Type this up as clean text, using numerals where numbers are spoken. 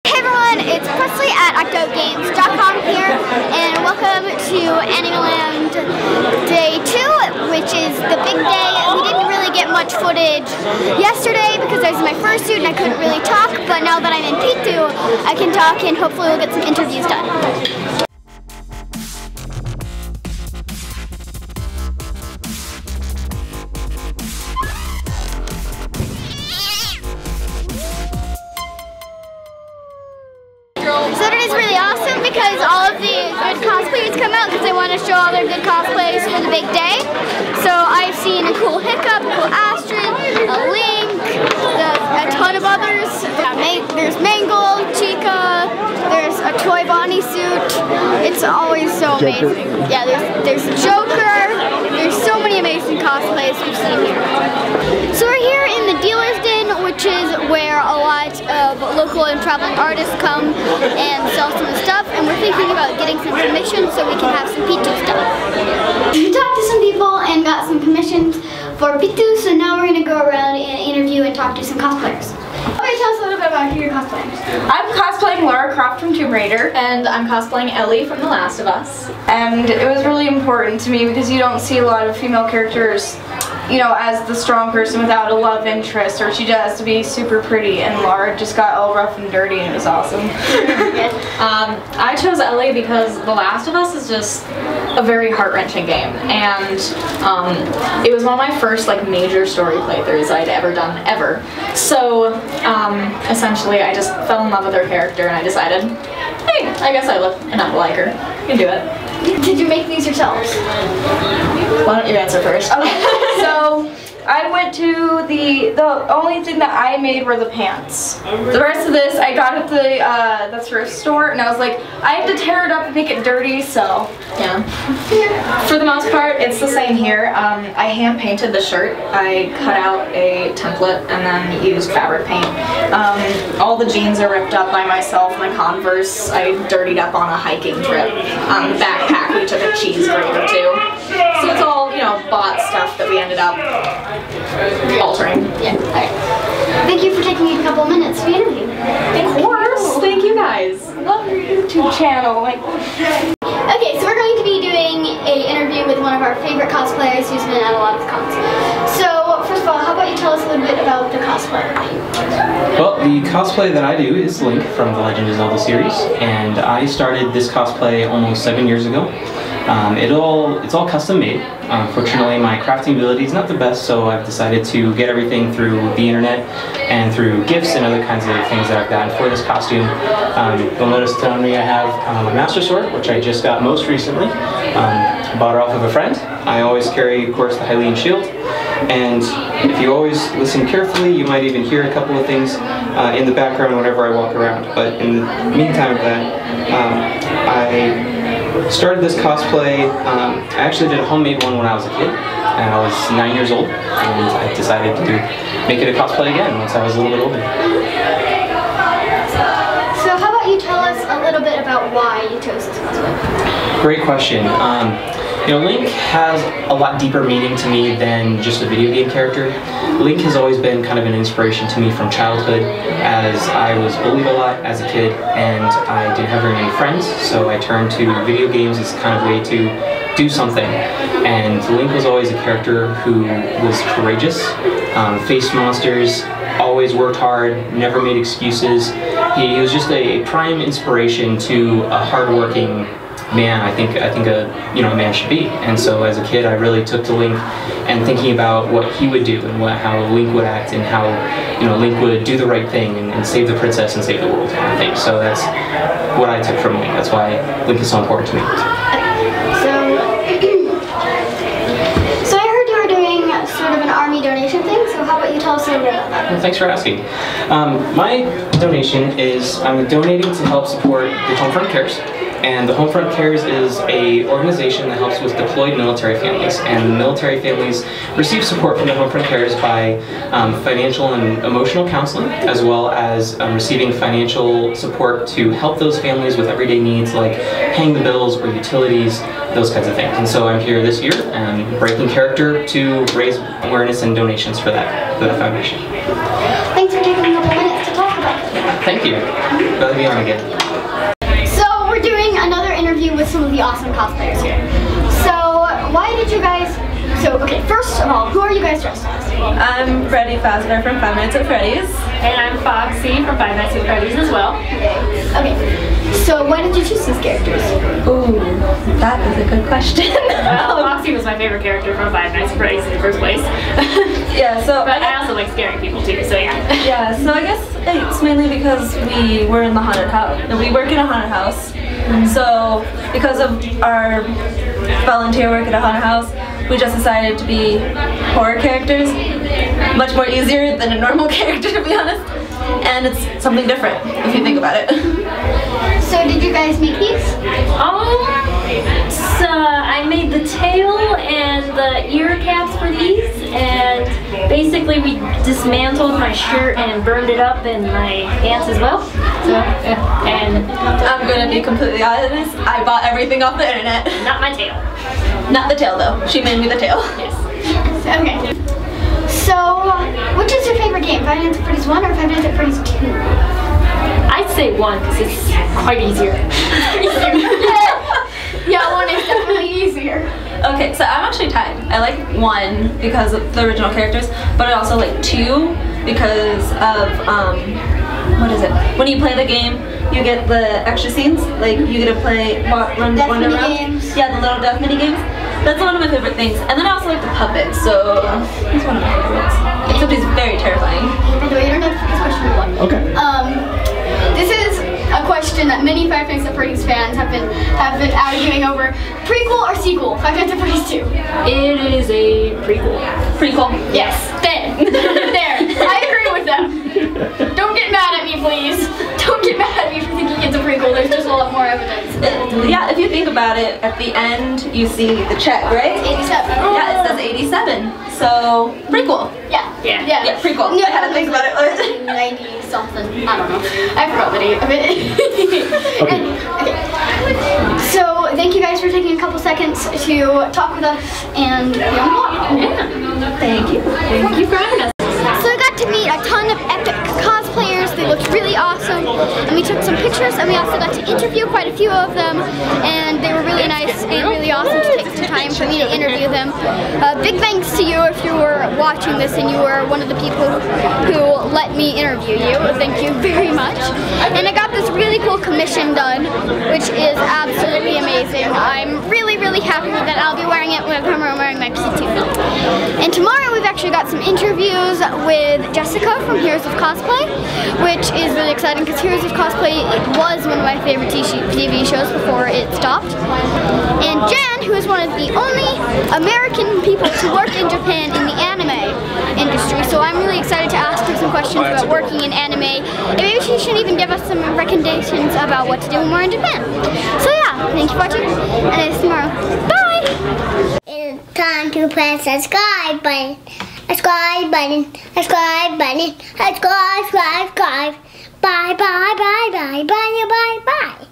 Hey everyone, it's Presley at ActOutGames.com here, and welcome to Animeland Day 2, which is the big day. We didn't really get much footage yesterday because I was in my fursuit and I couldn't really talk, but now that I'm in P2, I can talk and hopefully we'll get some interviews done. Saturday is really awesome because all of the good cosplayers come out because they want to show all their good cosplays for the big day. So I've seen a cool Hiccup, a cool Astrid, a Link, a ton of others. There's Mangle, Chica, there's a Toy Bonnie suit. It's always so amazing. Yeah, there's Joker. There's so many amazing cosplays we've seen here. So we're here in the dealer's den, which is where a lot of local and traveling artists come and sell some stuff, and we're thinking about getting some commissions so we can have some P2 stuff. We talked to some people and got some commissions for P2, so now we're going to go around and interview and talk to some cosplayers. Okay, tell us a little bit about who you're cosplaying. I'm cosplaying Lara Croft from Tomb Raider. And I'm cosplaying Ellie from The Last of Us. And it was really important to me because you don't see a lot of female characters, you know, as the strong person without a love interest, or she just has to be super pretty, and Lara just got all rough and dirty and it was awesome. I chose Ellie because The Last of Us is just a very heart-wrenching game, and it was one of my first major story playthroughs I'd ever done, ever. So essentially I just fell in love with her character and I decided, hey, I guess I look enough like her. I can do it. Did you make these yourselves? Why don't you answer first? Okay, so I went to the only thing that I made were the pants. The rest of this I got at the thrift store, and I was like, I have to tear it up and make it dirty, so yeah. For the most part, it's the same here. I hand painted the shirt. I cut out a template and then used fabric paint. All the jeans are ripped up by myself. My Converse I dirtied up on a hiking trip. The backpack we took a cheese grater to. So it's all, you know, bought stuff that we ended up altering. Yeah. Alright. Thank you for taking me a couple of minutes for the interview. Of course. Thank you guys. love your YouTube channel. Okay, so we're going to be doing an interview with one of our favorite cosplayers who's been at a lot of cons. So, first of all, how about you tell us a little bit about the cosplay? Well, the cosplay that I do is Link from the Legend of Zelda series, and I started this cosplay almost 7 years ago. It's all custom made. Fortunately, my crafting ability is not the best, so I've decided to get everything through the internet and through gifts and other kinds of things that I've gotten for this costume. You'll notice down me I have a Master Sword, which I just got most recently. Bought her off of a friend. I always carry, of course, the Hylian shield. And if you always listen carefully, you might even hear a couple of things in the background whenever I walk around. But in the meantime of that, I started this cosplay. I actually did a homemade one when I was a kid, and I was 9 years old, and I decided to make it a cosplay again once I was a little bit older. So how about you tell us a little bit about why you chose this cosplay? Great question. You know, Link has a lot deeper meaning to me than just a video game character. Link has always been kind of an inspiration to me from childhood, as I was bullied a lot as a kid and I didn't have very many friends, so I turned to video games as kind of a way to do something. And Link was always a character who was courageous, faced monsters, always worked hard, never made excuses. He was just a prime inspiration to a hardworking man. I think a man should be. And so as a kid, I really took to Link and thinking about what he would do and how Link would act and how Link would do the right thing and save the princess and save the world kind of thing. So that's what I took from Link. That's why Link is so important to me. So I heard you were doing sort of an army donation thing. So how about you tell us a little bit about that? Well, thanks for asking. My donation is I'm donating to help support the Homefront Cares. And the Homefront Cares is an organization that helps with deployed military families. And military families receive support from the Homefront Cares by financial and emotional counseling, as well as receiving financial support to help those families with everyday needs like paying the bills or utilities, those kinds of things. And so I'm here this year, breaking character to raise awareness and donations for that foundation. Thanks for taking a couple minutes to talk about it. Thank you. Glad to be on again. So we're doing another interview with some of the awesome cosplayers here. So why did you guys, okay, first of all, who are you guys dressed as? I'm Freddy Fazbear from Five Nights at Freddy's. And I'm Foxy from Five Nights at Freddy's as well. Okay, so why did you choose these characters? Ooh, that is a good question. Well, Foxy was my favorite character from Five Nights at Freddy's in the first place. Yeah, so But I also like scaring people too, so yeah. Yeah, so I guess it's mainly because we were in the haunted house. We work in a haunted house. So because of our volunteer work at a haunted house, we just decided to be horror characters. Much more easier than a normal character, to be honest. And it's something different, if you think about it. So did you guys make these? I made the tail and the ear caps for these, and basically we dismantled my shirt and burned it up and my pants as well. So, and I'm gonna be completely honest, I bought everything off the internet. not my tail. Not the tail though, she made me the tail. Yes. Okay. So, which is your favorite game? Five Nights at Freddy's 1 or Five Nights at Freddy's 2? I'd say 1 because it's quite easier. Yeah, 1 is definitely easier. Okay, so I'm actually tied. I like 1 because of the original characters, but I also like 2 because of, what is it? When you play the game, you get the extra scenes. Like, you get to play, wander around. Games. Yeah, the little death mini games. That's one of my favorite things. And then I also like the puppet, so he's one of my favorites. Except he's very terrifying. By the way, you don't have to this question one. Okay. This is a question that many Five Nights at Freddy's fans have been arguing over. Prequel or sequel? Five Nights at Freddy's 2. It is a prequel. Prequel. Yes. There. I agree with them. Don't get mad at me, please. Don't get mad at me for thinking it's a prequel. There's just a lot more evidence. Yeah, if you think about it, at the end you see the check, right? 87. Yeah, it says 87. So, prequel. Yeah. Yeah. Yeah, prequel. Yeah, I had to think about it. 90 something. I don't know. I forgot the date of it. Okay. So thank you guys for taking a couple seconds to talk with us and be on the vlog. Yeah. Thank you. Thank you for having us. So I got to meet a ton of epic cosplayers. They looked really awesome, and we took some pictures, and we also got to interview quite a few of them, and they were really nice and really awesome to take some time for me to interview them. Big thanks to you if you were watching this and you were one of the people who let me interview you. Thank you very much. And I got this really cool commission done, which is absolutely amazing. I'm really, really happy with it. I'll be wearing it when I'm wearing my PT. And tomorrow we've actually got some interviews with Jessica from Heroes of Cosplay, which is really exciting because Heroes of Cosplay was one of my favorite TV shows before it stopped. And Jen, who is one of the only American people to work in Japan in the anime industry, so I'm really excited to ask her some questions about working in anime, and maybe she should even give us some recommendations about what to do when we're in Japan. So yeah, thank you for watching, and I'll see you tomorrow. Bye! It's time to press the subscribe button. Subscribe button. Subscribe button. Subscribe. Bye bye bye bye bye bye bye bye.